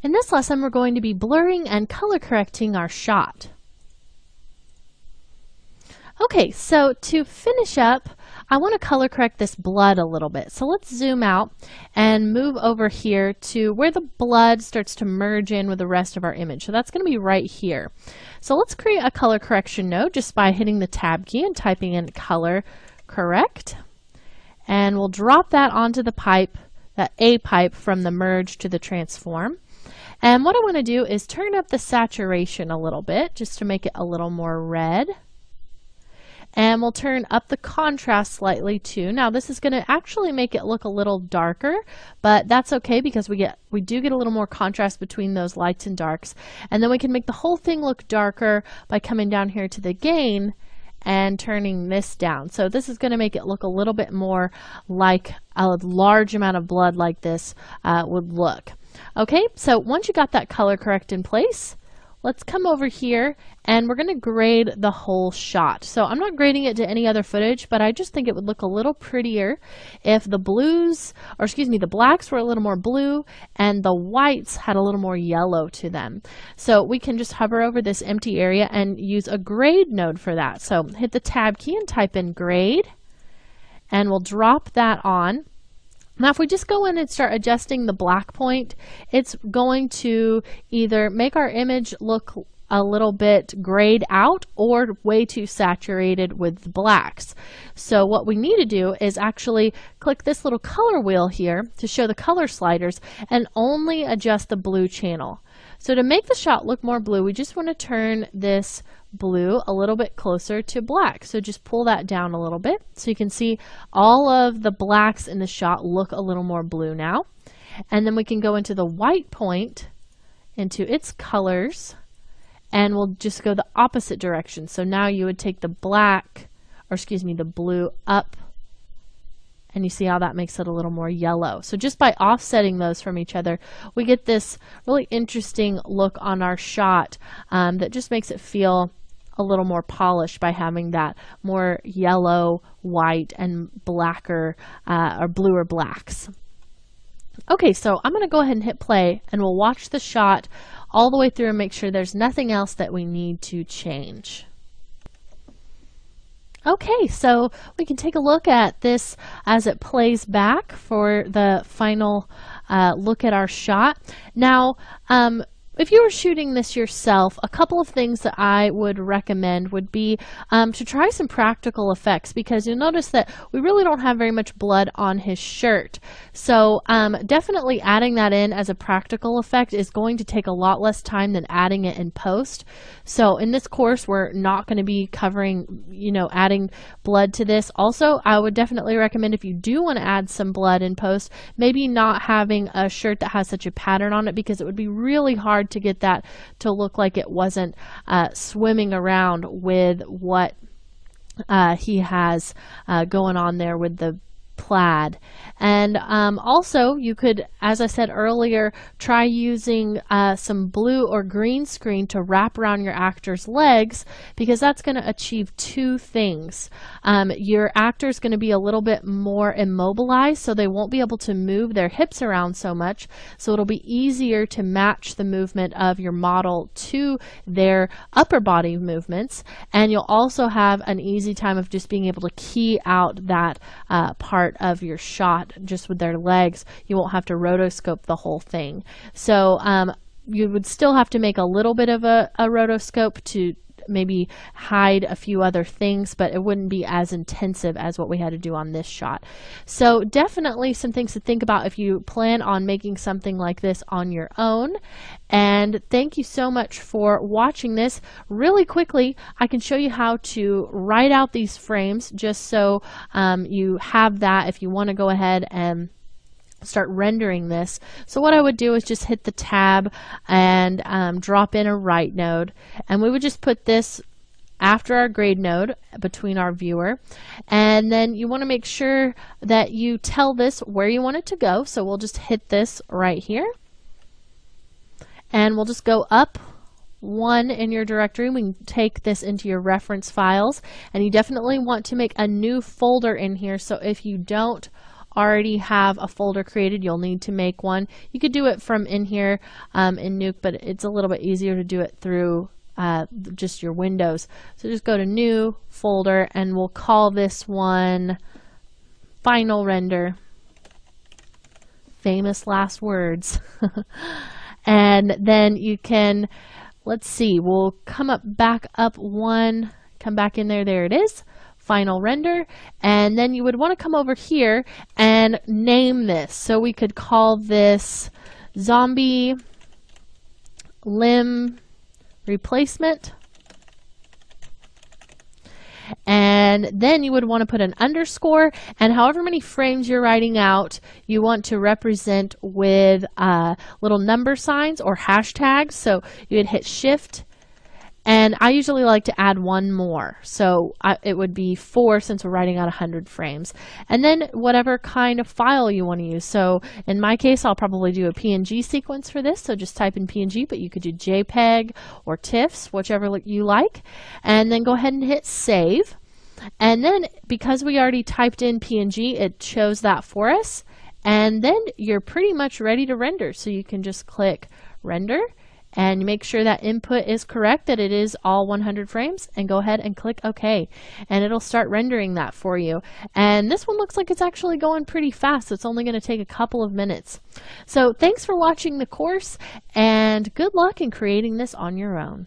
In this lesson, we're going to be blurring and color correcting our shot. Okay, so to finish up, I want to color correct this blood a little bit. So let's zoom out and move over here to where the blood starts to merge in with the rest of our image. So that's going to be right here. So let's create a color correction node just by hitting the tab key and typing in color correct. And we'll drop that onto the pipe, that A pipe from the merge to the transform. And what I want to do is turn up the saturation a little bit just to make it a little more red. And we'll turn up the contrast slightly too. Now this is going to actually make it look a little darker, but that's okay because we do get a little more contrast between those lights and darks. And then we can make the whole thing look darker by coming down here to the gain and turning this down. So this is going to make it look a little bit more like a large amount of blood like this would look. Okay, so once you got that color correct in place, let's come over here and we're going to grade the whole shot. So I'm not grading it to any other footage, but I just think it would look a little prettier if the the blacks were a little more blue and the whites had a little more yellow to them. So we can just hover over this empty area and use a grade node for that. So hit the tab key and type in grade, and we'll drop that on. Now if we just go in and start adjusting the black point, it's going to either make our image look a little bit grayed out or way too saturated with blacks. So what we need to do is actually click this little color wheel here to show the color sliders and only adjust the blue channel. So to make the shot look more blue, we just want to turn this blue a little bit closer to black. So just pull that down a little bit so you can see all of the blacks in the shot look a little more blue now. And then we can go into the white point, into its colors, and we'll just go the opposite direction. So now you would take the the blue up, and you see how that makes it a little more yellow. So just by offsetting those from each other, we get this really interesting look on our shot that just makes it feel a little more polished by having that more yellow, white, and blacker or bluer blacks. Okay, so I'm going to go ahead and hit play, and we'll watch the shot all the way through and make sure there's nothing else that we need to change. Okay, so we can take a look at this as it plays back for the final look at our shot. Now, if you were shooting this yourself, a couple of things that I would recommend would be to try some practical effects, because you'll notice that we really don't have very much blood on his shirt. So definitely adding that in as a practical effect is going to take a lot less time than adding it in post. So in this course, we're not going to be covering, adding blood to this. Also, I would definitely recommend, if you do want to add some blood in post, maybe not having a shirt that has such a pattern on it, because it would be really hard to get that to look like it wasn't swimming around with what he has going on there with the plaid. And also you could, as I said earlier, try using some blue or green screen to wrap around your actor's legs, because that's going to achieve two things. Your actor is going to be a little bit more immobilized, so they won't be able to move their hips around so much, so it'll be easier to match the movement of your model to their upper body movements. And you'll also have an easy time of just being able to key out that part of your shot just with their legs. You won't have to rotoscope the whole thing. So you would still have to make a little bit of a rotoscope to maybe hide a few other things, but it wouldn't be as intensive as what we had to do on this shot. So definitely some things to think about if you plan on making something like this on your own. And thank you so much for watching this. Really quickly, I can show you how to write out these frames just so you have that if you want to go ahead and start rendering this. So what I would do is just hit the tab and drop in a write node, and we would just put this after our grade node between our viewer. And then you want to make sure that you tell this where you want it to go. So we'll just hit this right here, and we'll just go up one in your directory. We can take this into your reference files, and you definitely want to make a new folder in here, so if you don't already have a folder created, you'll need to make one. You could do it from in here in Nuke, but it's a little bit easier to do it through just your Windows. So just go to New, Folder, and we'll call this one Final Render. Famous last words. And then you can, let's see, we'll come back up one, come back in there, there it is, Final Render, and then you would want to come over here and name this. So we could call this Zombie Limb Replacement. And then you would want to put an underscore, and however many frames you're writing out, you want to represent with little number signs or hashtags. So you would hit Shift, and I usually like to add one more. So it would be 4 since we're writing out 100 frames. And then whatever kind of file you want to use. So in my case, I'll probably do a PNG sequence for this. So just type in PNG, but you could do JPEG or TIFFs, whichever you like. And then go ahead and hit Save. And then because we already typed in PNG, it shows that for us. And then you're pretty much ready to render. So you can just click Render and make sure that input is correct, that it is all 100 frames, and go ahead and click OK. And it'll start rendering that for you. And this one looks like it's actually going pretty fast. It's only going to take a couple of minutes. So thanks for watching the course, and good luck in creating this on your own.